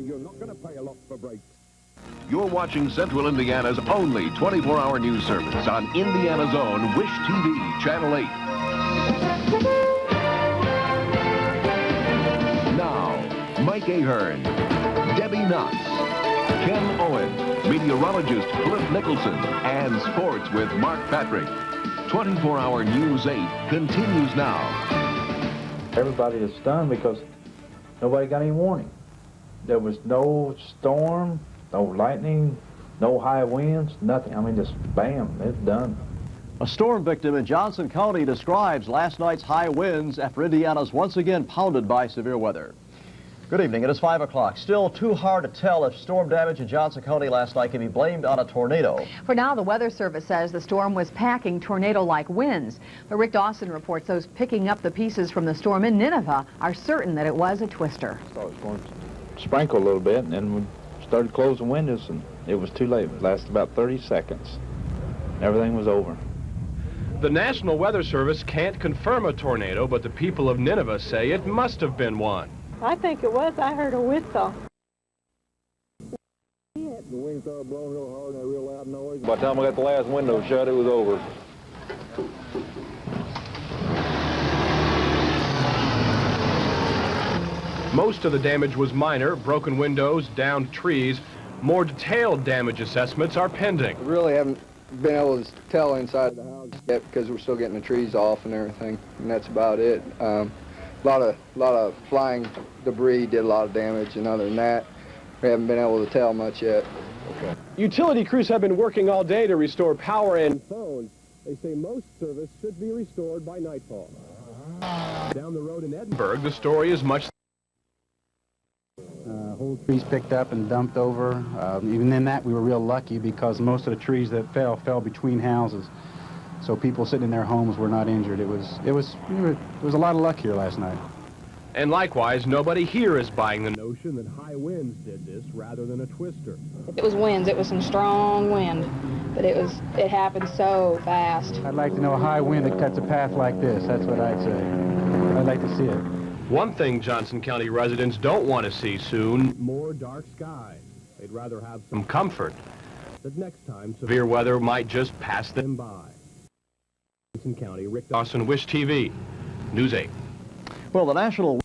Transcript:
You're not going to pay a lot for brakes. You're watching Central Indiana's only 24-hour news service on Indiana's own Wish TV, Channel 8. Now, Mike Ahern, Debbie Knox, Ken Owen, meteorologist Cliff Nicholson, and sports with Mark Patrick. 24-hour News 8 continues now. Everybody is stunned because nobody got any warning. There was no storm, no lightning, no high winds, nothing. I mean, just bam, it's done. A storm victim in Johnson County describes last night's high winds after Indiana's once again pounded by severe weather. Good evening. It is 5 o'clock. Still too hard to tell if storm damage in Johnson County last night can be blamed on a tornado. For now, the Weather Service says the storm was packing tornado-like winds. But Rick Dawson reports those picking up the pieces from the storm in Nineveh are certain that it was a twister. I thought it was going to sprinkle a little bit, and then we started closing windows, and it was too late. It lasted about 30 seconds. Everything was over. The National Weather Service can't confirm a tornado, but the people of Nineveh say it must have been one. I think it was. I heard a whistle. The wind started blowing real hard and a real loud noise. By the time I got the last window shut, it was over. Most of the damage was minor, broken windows, downed trees. More detailed damage assessments are pending. We really haven't been able to tell inside the house yet because we're still getting the trees off and everything, and that's about it. A lot of flying debris did a lot of damage, and other than that, we haven't been able to tell much yet. Okay. Utility crews have been working all day to restore power and phones. They say most service should be restored by nightfall. Down the road in Edinburgh, the story is much. Whole trees picked up and dumped over. Even in that, we were real lucky because most of the trees that fell between houses. So people sitting in their homes were not injured. It was a lot of luck here last night. And likewise, nobody here is buying the notion that high winds did this rather than a twister. It was winds. It was some strong wind, but it happened so fast. I'd like to know a high wind that cuts a path like this. That's what I'd say. I'd like to see it. One thing Johnson County residents don't want to see soon, more dark skies. They'd rather have some comfort that next time severe weather might just pass them by. Johnson County, Rick Dawson, Wish TV, News 8. Well, the National